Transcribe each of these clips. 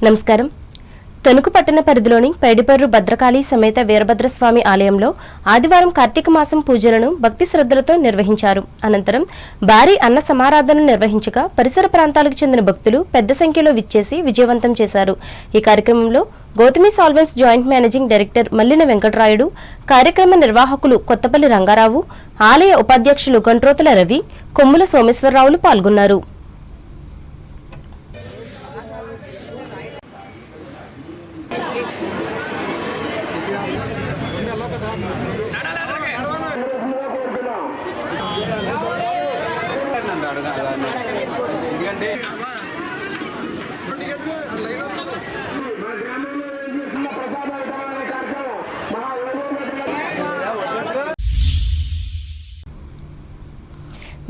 నమస్కారం. తణుకు పట్టణ పరిధిలోని పైడిపర్రు భద్రకాళి సమేత వీరభద్రస్వామి ఆలయంలో ఆదివారం కార్తీక మాసం పూజలను భక్తి శ్రద్ధలతో నిర్వహించారు. అనంతరం భారీ అన్న సమారాధనను నిర్వహించగా పరిసర ప్రాంతాలకు చెందిన భక్తులు పెద్ద సంఖ్యలో విచ్చేసి విజయవంతం చేశారు. ఈ కార్యక్రమంలో Gautami solvents joint managing director Mallina Venkatarayudu, కార్యక్రమ నిర్వాహకులు కొత్తపల్లి రంగారావు, ఆలయ ఉపాధ్యక్షులు గంట్రోతుల రవి, కొమ్ముల సోమేశ్వరరావులు పాల్గొన్నారు.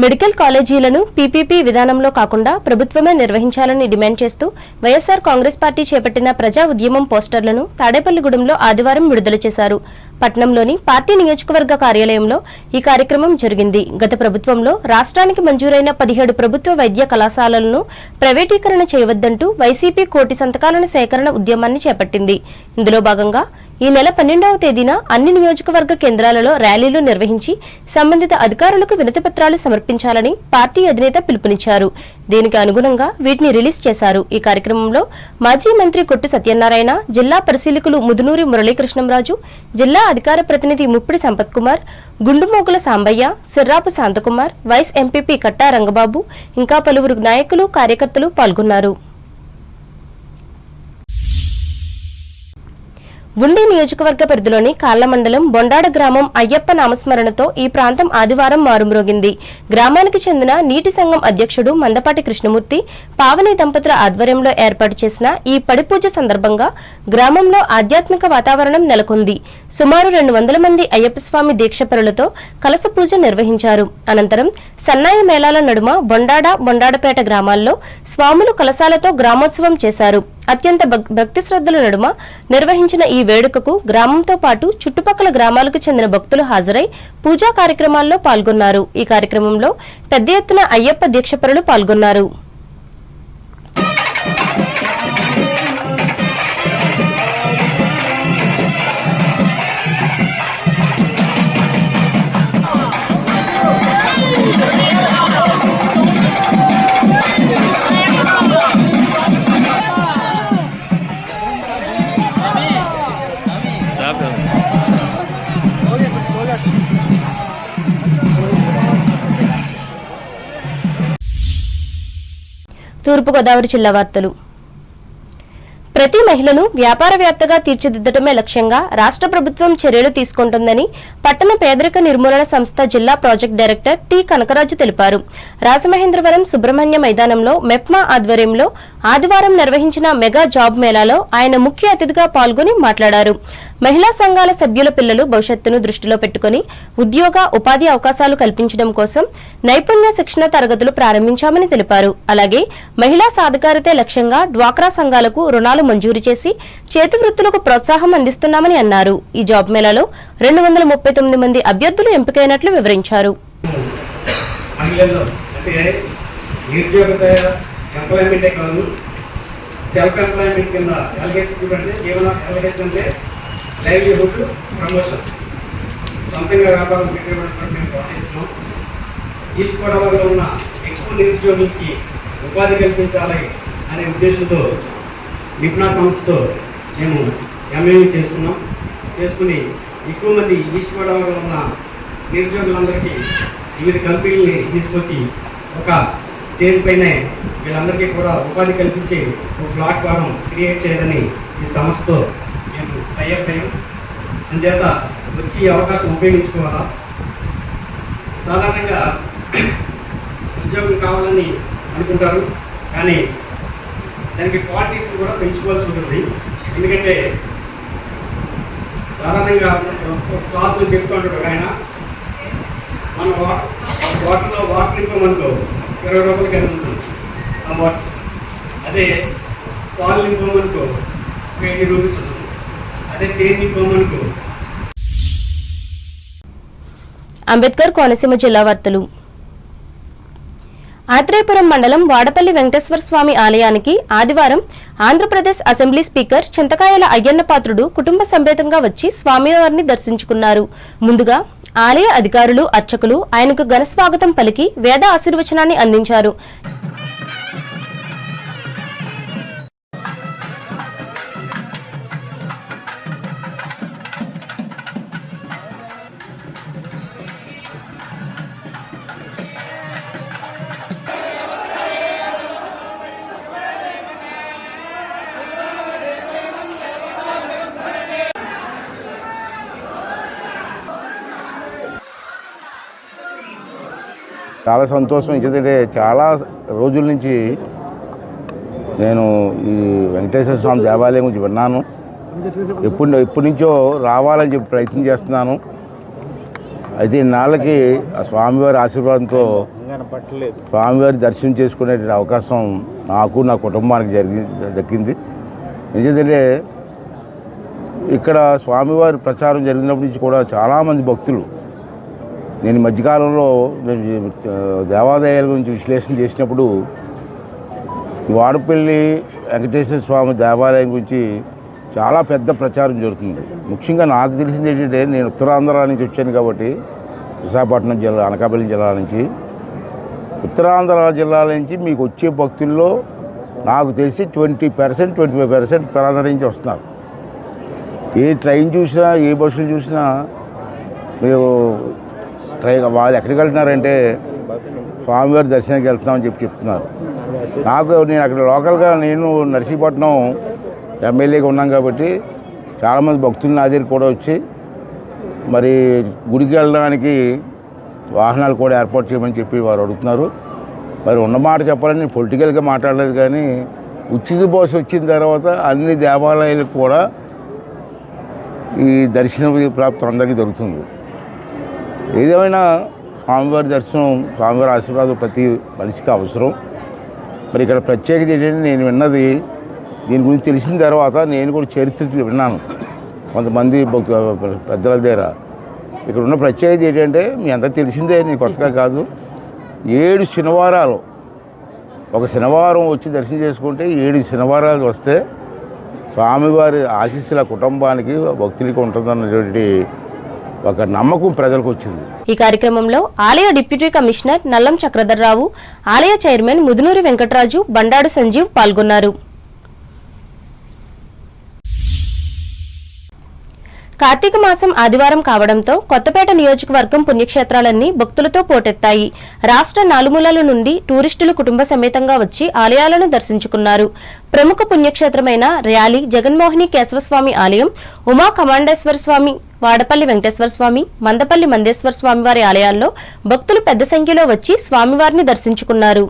మెడికల్ కాలేజీలను పీపీపీ విధానంలో కాకుండా ప్రభుత్వమే నిర్వహించాలని డిమాండ్ చేస్తూ వైఎస్ఆర్ కాంగ్రెస్ పార్టీ చేపట్టిన ప్రజా ఉద్యమం పోస్టర్లను తాడేపల్లిగూడెంలో ఆదివారం విడుదల చేశారు. పట్నంలోని పార్టీ నియోజకవర్గ కార్యాలయంలో ఈ కార్యక్రమం జరిగింది. గత ప్రభుత్వంలో రాష్ట్రానికి మంజూరైన 17 ప్రభుత్వ వైద్య కళాశాలలను ప్రైవేటీకరణ చేయవద్దంటూ వైసీపీ కోటి సంతకాలను సేకరణ ఉద్యమాన్ని చేపట్టింది. ఇందులో భాగంగా ఈ నెల 12వ తేదీన అన్ని నియోజకవర్గ కేంద్రాలలో ర్యాలీలు నిర్వహించి సంబంధిత అధికారులకు వినతిపత్రాలు సమర్పించాలని పార్టీ అధినేత పిలుపునిచ్చారు. దీనికి అనుగుణంగా వీటిని రిలీజ్ చేశారు. ఈ కార్యక్రమంలో మాజీ మంత్రి కొట్టు సత్యనారాయణ, జిల్లా పరిశీలకులు ముదునూరి మురళీకృష్ణంరాజు, జిల్లా అధికార ప్రతినిధి ముప్పిడి సంపత్ కుమార్, గుండుమోగుల సాంబయ్య, సిర్రాపు శాంతకుమార్, వైస్ ఎంపీపీ కట్టా రంగబాబు ఇంకా పలువురు నాయకులు, కార్యకర్తలు పాల్గొన్నారు. ఉండి నియోజకవర్గ పరిధిలోని కాళ్ల మండలం బొండాడ గ్రామం అయ్యప్ప నామస్మరణతో ఈ ప్రాంతం ఆదివారం మారుమ్రోగింది. గ్రామానికి చెందిన నీటి సంఘం అధ్యక్షుడు మందపాటి కృష్ణమూర్తి, పావని దంపతుల ఆధ్వర్యంలో ఏర్పాటు చేసిన ఈ పడిపూజ సందర్భంగా గ్రామంలో ఆధ్యాత్మిక వాతావరణం నెలకొంది. సుమారు 200 మంది అయ్యప్ప స్వామి దీక్షపరులతో కలశ పూజ నిర్వహించారు. అనంతరం సన్నాయి మేళాల నడుమ బొండాడపేట గ్రామాల్లో స్వాములు కలశాలతో గ్రామోత్సవం చేశారు. అత్యంత భక్తి శ్రద్ధల నడుమ నిర్వహించిన ఈ వేడుకకు గ్రామంతో పాటు చుట్టుపక్కల గ్రామాలకు చెందిన భక్తులు హాజరై పూజా కార్యక్రమాల్లో పాల్గొన్నారు. ఈ కార్యక్రమంలో పెద్ద ఎత్తున అయ్యప్ప దీక్షపరులు పాల్గొన్నారు. తూర్పుగోదావరి జిల్లా వార్తలు. ప్రతి మహిళను వ్యాపారవేత్తగా తీర్చిదిద్దటమే లక్ష్యంగా రాష్ట్ర ప్రభుత్వం చర్యలు తీసుకుంటుందని పట్టణ పేదరిక నిర్మూలన సంస్థ జిల్లా ప్రాజెక్ట్ డైరెక్టర్ టి కనకరాజు తెలిపారు. రాజమహేంద్రవరం సుబ్రహ్మణ్య మైదానంలో మెప్మా ఆధ్వర్యంలో ఆదివారం నిర్వహించిన మెగా జాబ్ మేళాలో ఆయన ముఖ్య అతిథిగా పాల్గొని మాట్లాడారు. మహిళా సంఘాల సభ్యుల పిల్లలు భవిష్యత్తును దృష్టిలో పెట్టుకుని ఉద్యోగ, ఉపాధి అవకాశాలు కల్పించడం కోసం నైపుణ్య శిక్షణ తరగతులు ప్రారంభించామని తెలిపారు. అలాగే మహిళా సాధికారతే లక్ష్యంగా డ్వాక్రా సంఘాలకు రుణాలు మంజూరు చేసి చేతి వృత్తులకు ప్రోత్సాహం అందిస్తున్నామని అన్నారు. ఈ జాబ్ మేళాలో 239 మంది అభ్యర్థులు ఎంపికైనట్లు వివరించారు. లైవ్లీహుడ్ ప్రమోషన్స్ సొంతంగా వ్యాపారం పెట్టేటువంటి మేము ప్రోత్సహిస్తున్నాం. ఈస్ట్ గోదావరిలో ఉన్న ఎక్కువ నిరుద్యోగులకి ఉపాధి కల్పించాలి అనే ఉద్దేశంతో నిపుణా సంస్థతో మేము ఎంఏ చేసుకుని ఎక్కువ మంది ఈస్ట్ గోదావరిలో ఉన్న నిరుద్యోగులందరికీ వివిధ కంపెనీలని తీసుకొచ్చి ఒక స్టేజ్ పైనే వీళ్ళందరికీ కూడా ఉపాధి కల్పించే ఒక ప్లాట్ఫారం క్రియేట్ చేయాలని ఈ సంస్థతో మేము టైఅప్ అయ్యాం. అందుచేత వచ్చి అవకాశం ఉపయోగించుకోవాలా. సాధారణంగా ఉద్యోగం కావాలని అనుకుంటారు, కానీ దానికి క్వాలిటీస్ కూడా పెంచుకోవాల్సి ఉంటుంది. ఎందుకంటే సాధారణంగా క్లాసులు చెప్తూ ఉంటాడు ఆయన, మన వాటర్లో వాటర్ నింపమనుకో 20 రూపాయలకి ఉంటుంది ఆ వాటర్. అదే పాలు నింపమనుకో 20 రూపీస్ ఉంటుంది. అదే తేనె నింపమనుకో. అంబేద్కర్ కోనసీమ జిల్లా వార్తలు. ఆత్రేయపురం మండలం వాడపల్లి వెంకటేశ్వర స్వామి ఆలయానికి ఆదివారం ఆంధ్రప్రదేశ్ అసెంబ్లీ స్పీకర్ చింతకాయల అయ్యన్న పాత్రుడు కుటుంబ సమేతంగా వచ్చి స్వామివారిని దర్శించుకున్నారు. ముందుగా ఆలయ అధికారులు, అర్చకులు ఆయనకు ఘన స్వాగతం పలికి వేద ఆశీర్వచనాన్ని అందించారు. చాలా సంతోషం. ఎందుకంటే చాలా రోజుల నుంచి నేను ఈ వెంకటేశ్వర స్వామి దేవాలయం గురించి విన్నాను. ఎప్పటి నుంచో రావాలని చెప్పి ప్రయత్నం చేస్తున్నాను. అయితే ఇన్నాళ్ళకి ఆ స్వామివారి ఆశీర్వాదంతో స్వామివారి దర్శనం చేసుకునే అవకాశం నాకు, నా కుటుంబానికి దక్కింది. ఎందుకంటే ఇక్కడ స్వామివారి ప్రచారం జరిగినప్పటి నుంచి కూడా చాలామంది భక్తులు, నేను మధ్యకాలంలో దేవాలయాల గురించి విశ్లేషణ చేసినప్పుడు వాడపల్లి వెంకటేశ్వర స్వామి దేవాలయం గురించి చాలా పెద్ద ప్రచారం జరుగుతుంది. ముఖ్యంగా నాకు తెలిసింది ఏంటంటే, నేను ఉత్తరాంధ్ర నుంచి వచ్చాను కాబట్టి, విశాఖపట్నం జిల్లా, అనకాపల్లి జిల్లా నుంచి, ఉత్తరాంధ్ర జిల్లాల నుంచి మీకు వచ్చే భక్తుల్లో నాకు తెలిసి 20%, 25% ఉత్తరాంధ్ర నుంచి వస్తున్నారు. ఏ ట్రైన్ చూసినా, ఏ బస్సులు చూసినా మీరు వాళ్ళు ఎక్కడికి వెళ్తున్నారంటే స్వామివారి దర్శనానికి వెళ్తున్నామని చెప్తున్నారు. నేను అక్కడ లోకల్గా నేను నర్సీపట్నం ఎమ్మెల్యేగా ఉన్నాం కాబట్టి చాలామంది భక్తులు నా దగ్గరికి కూడా వచ్చి మరి గుడికి వెళ్ళడానికి వాహనాలు కూడా ఏర్పాటు చేయమని చెప్పి వారు అడుగుతున్నారు. మరి ఉన్నమాట చెప్పాలని నేను పొలిటికల్గా మాట్లాడలేదు, కానీ ఉచిత బస్సు వచ్చిన తర్వాత అన్ని దేవాలయాలకు కూడా ఈ దర్శన ప్రాప్తి అందరికీ దొరుకుతుంది. ఏదేమైనా స్వామివారి దర్శనం, స్వామివారి ఆశీర్వాదం ప్రతి మనిషికి అవసరం. మరి ఇక్కడ ప్రత్యేకత ఏంటంటే, నేను విన్నది, దీని గురించి తెలిసిన తర్వాత నేను కూడా చరిత్ర విన్నాను కొంతమంది పెద్దల దగ్గర. ఇక్కడ ఉన్న ప్రత్యేకత ఏంటంటే, మీ అందరికీ తెలిసిందే, నేను కొత్తగా కాదు, 7 శనివారాలు, ఒక శనివారం వచ్చి దర్శనం చేసుకుంటే 7 శనివారాలు వస్తే స్వామివారి ఆశీస్సుల కుటుంబానికి, భక్తులకి ఉంటుందన్నటువంటి ఒక నమ్మకం ప్రజలకు వచ్చింది. ఈ కార్యక్రమంలో ఆలయ డిప్యూటీ కమిషనర్ నల్లం చక్రధర్రావు, ఆలయ చైర్మన్ ముదునూరి వెంకటరాజు, బండాడు సంజీవ్ పాల్గొన్నారు. కార్తీక మాసం ఆదివారం కావడంతో కొత్తపేట నియోజకవర్గం పుణ్యక్షేత్రాలన్నీ భక్తులతో పోటెత్తాయి. రాష్ట్ర నాలుమూలల నుండి టూరిస్టులు కుటుంబ సమేతంగా వచ్చి ఆలయాలను దర్శించుకున్నారు. ప్రముఖ పుణ్యక్షేత్రమైన ర్యాలీ జగన్మోహిని కేశవస్వామి ఆలయం, ఉమా కమాండేశ్వర స్వామి, వాడపల్లి వెంకటేశ్వర స్వామి, మందపల్లి మందేశ్వర స్వామి వారి ఆలయాల్లో భక్తులు పెద్ద సంఖ్యలో వచ్చి స్వామివారిని దర్శించుకున్నారు.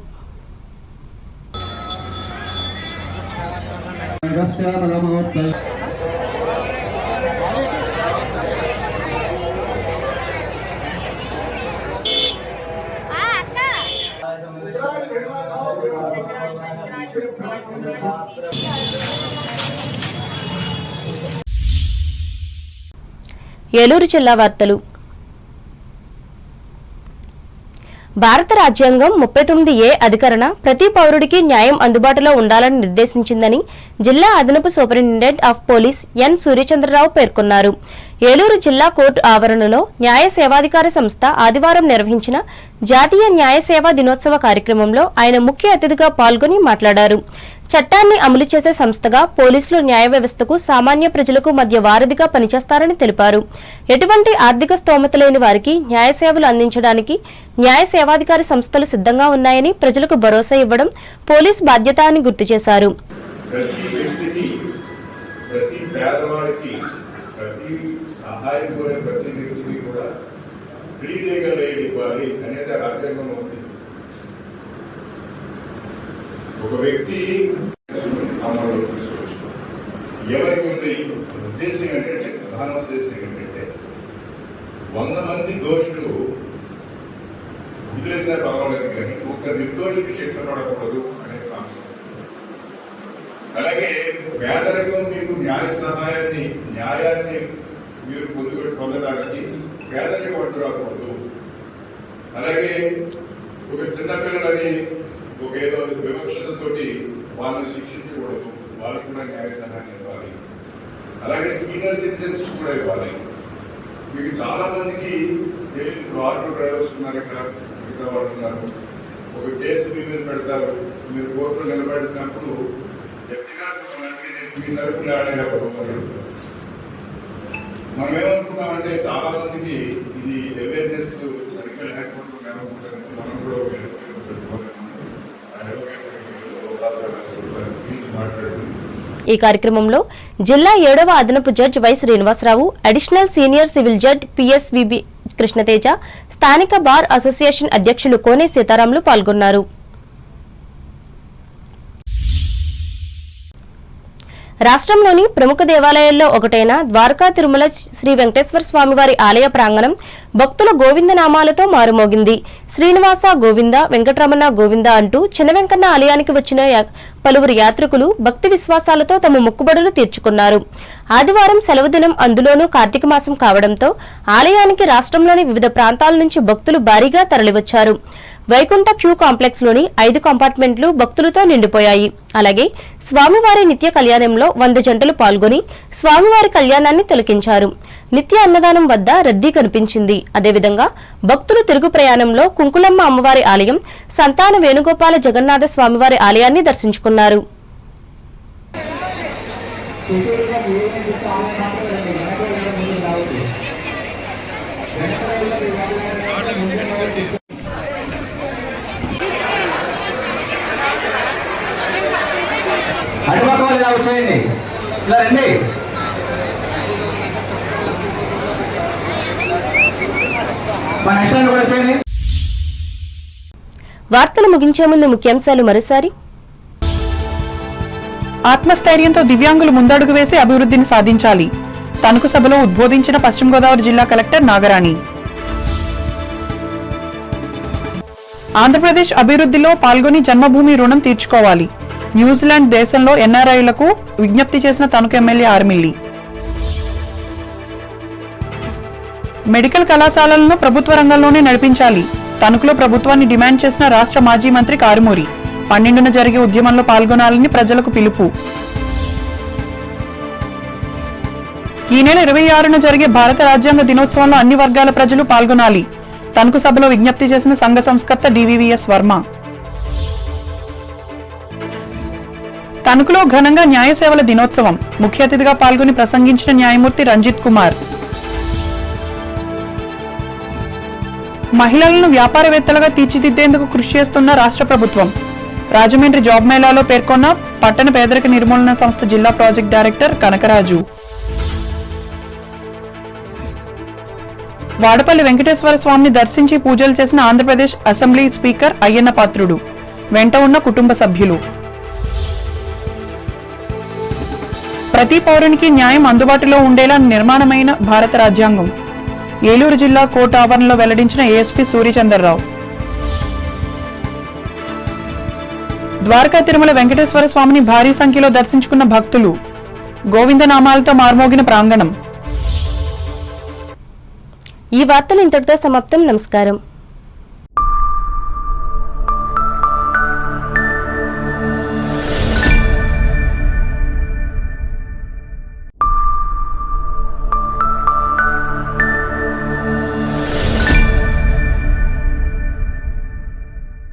ఏలూరు జిల్లా వార్తలు. భారత రాజ్యాంగం 39A అధికరణ ప్రతి పౌరుడికి న్యాయం అందుబాటులో ఉండాలని నిర్దేశించిందని జిల్లా అదనపు సూపరింటెండెంట్ ఆఫ్ పోలీస్ ఎన్ సూర్యచంద్రరావు పేర్కొన్నారు. ఏలూరు జిల్లా కోర్టు ఆవరణలో న్యాయ సేవాధికార సంస్థ ఆదివారం నిర్వహించిన జాతీయ న్యాయ సేవా దినోత్సవ కార్యక్రమంలో ఆయన ముఖ్య అతిథిగా పాల్గొని మాట్లాడారు. చట్టాన్ని అమలు చేసే సంస్థగా పోలీసులు న్యాయ వ్యవస్థకు, సామాన్య ప్రజలకు మధ్య వారధిగా పనిచేస్తారని తెలిపారు. ఎటువంటి ఆర్థిక స్తోమత లేని వారికి న్యాయ సేవలు అందించడానికి న్యాయ సేవాధికారి సంస్థలు సిద్ధంగా ఉన్నాయని, ప్రజలకు భరోసా ఇవ్వడం పోలీస్ బాధ్యత అని గుర్తు చేశారు. ఒక వ్యక్తి అమలు తీసుకోవచ్చు. ఎవరికి ఉంది ఉద్దేశం ఏంటంటే, ప్రధాన ఉద్దేశం ఏంటంటే, 100 మంది దోషులు వదిలేసినా పర్వాలేదు కానీ ఒక నిర్దోషికి శిక్ష పడకూడదు అనే కాన్సెప్ట్. అలాగే పేదరికం మీకు న్యాయాన్ని మీరు పొందడానికి పేదరికం అడ్డు రాకూడదు. అలాగే ఒక చిన్నపిల్లలని ఒక ఏదో వివక్షతతోటి వాళ్ళని శిక్షించకూడదు, వాళ్ళకు కూడా న్యాయ సహాయాన్ని ఇవ్వాలి. అలాగే సీనియర్ సిటిజన్స్ కూడా ఇవ్వాలి. మీకు చాలా మందికి తెలియదు, ఆటో డ్రైవర్స్ ఉన్నారు, ఇక్కడ మిగతా వాళ్ళు ఉన్నారు. ఒక కేసు మీ మీద పెడతారు, మీరు కోర్టులో నిలబెట్టినప్పుడు మీ తరపున ఆడేటప్పుడు మనం ఏమనుకున్నామంటే చాలా మందికి ఇది అవేర్నెస్ సరిగ్గా లేకపోతే మనం కూడా మాట్లాడుతుంది. ఈ కార్యక్రమంలో జిల్లా 7వ అదనపు judge Y Srinivasarao, additional senior civil judge PSVB Krishnateja, స్థానిక బార్ అసోసియేషన్ అధ్యక్షులు కోనే సీతారాములు పాల్గొన్నారు. రాష్ట్రంలోని ప్రముఖ దేవాలయాల్లో ఒకటైన ద్వారకా తిరుమల శ్రీ వెంకటేశ్వర స్వామివారి ఆలయ ప్రాంగణం భక్తుల గోవిందనామాలతో మారుమోగింది. శ్రీనివాస గోవింద, వెంకటరమణ గోవింద అంటూ చిన్న వెంకన్న ఆలయానికి వచ్చిన పలువురు యాత్రికులు భక్తి విశ్వాసాలతో తమ మొక్కుబడులు తీర్చుకున్నారు. ఆదివారం సెలవు దినం, అందులోనూ కార్తీక మాసం కావడంతో ఆలయానికి రాష్ట్రంలోని వివిధ ప్రాంతాల నుంచి భక్తులు భారీగా తరలివచ్చారు. వైకుంఠ క్యూ కాంప్లెక్స్ లోని 5 కంపార్ట్మెంట్లు భక్తులతో నిండిపోయాయి. అలాగే స్వామివారి నిత్య కళ్యాణంలో 100 జంటలు పాల్గొని స్వామివారి కళ్యాణాన్ని తిలకించారు. నిత్య అన్నదానం వద్ద రద్దీ కనిపించింది. అదేవిధంగా భక్తులు తిరుగు ప్రయాణంలో కుంకులమ్మ అమ్మవారి ఆలయం, సంతాన వేణుగోపాల జగన్నాథ స్వామివారి ఆలయాన్ని దర్శించుకున్నారు. అటుపక్క వాళ్ళు ఇలా వచ్చేయండి, ఇలా రండి. మా నెక్స్ట్ కూడా వచ్చేయండి. వార్తలు ముగించే ముందు ముఖ్యాంశాలు మరోసారి. ఆత్మస్థైర్యంతో దివ్యాంగులు ముందడుగు వేసి అభివృద్ధిని సాధించాలి. తణుకు సభలో ఉద్బోధించిన పశ్చిమ గోదావరి జిల్లా కలెక్టర్ నాగరాణి. ఆంధ్రప్రదేశ్ అభివృద్ధిలో పాల్గొని జన్మభూమి రుణం తీర్చుకోవాలి. న్యూజిలాండ్ దేశంలో ఎన్ఆర్ఐలకు విజ్ఞప్తి చేసిన తణుకు ఎమ్మెల్యే ఆర్మిల్లి. మెడికల్ కళాశాలలను ప్రభుత్వ రంగంలోనే నడిపించాలి. తణుకులో ప్రభుత్వాన్ని డిమాండ్ చేసిన రాష్ట్ర మాజీ మంత్రి కారుమూరి. 12న జరిగే ఉద్యమంలో పాల్గొనాలని ప్రజలకు పిలుపు. ఈ నెల 26న జరిగే భారత రాజ్యాంగ దినోత్సవంలో అన్ని వర్గాల ప్రజలు పాల్గొనాలి. తణుకు సభలో విజ్ఞప్తి చేసిన సంఘ సంస్కర్త డివివిఎస్ వర్మ. తణుకులో ఘనంగా న్యాయ సేవల దినోత్సవం. ముఖ్య అతిథిగా పాల్గొని ప్రసంగించిన న్యాయమూర్తి రంజిత్ కుమార్. మహిళలను వ్యాపారవేత్తలుగా తీర్చిదిద్దేందుకు కృషి చేస్తున్న రాష్ట్ర ప్రభుత్వం. రాజమండ్రి జాబ్ మేళాలో పేర్కొన్న పట్టణ పేదరిక నిర్మూలన సంస్థ జిల్లా ప్రాజెక్ట్ డైరెక్టర్ కనకరాజు. వాడపల్లి వెంకటేశ్వర స్వామిని దర్శించి పూజలు చేసిన ఆంధ్రప్రదేశ్ అసెంబ్లీ స్పీకర్ అయ్యన్న పాత్రుడు, వెంట ఉన్న కుటుంబ సభ్యులు. ప్రతి పౌరునికి న్యాయం అందుబాటులో ఉండేలా నిర్మాణమైన భారత రాజ్యాంగం. ఏలూరు జిల్లా కోర్టు ఆవరణలో వెల్లడించిన ఏఎస్పీ సూర్యచంద్రరావు. ద్వారకా తిరుమల వెంకటేశ్వర స్వామిని భారీ సంఖ్యలో దర్శించుకున్న భక్తులు. గోవిందనామాలతో మార్మోగిన ప్రాంగణం. ఈ వార్తలు ఇంతటితో సమాప్తం. నమస్కారం.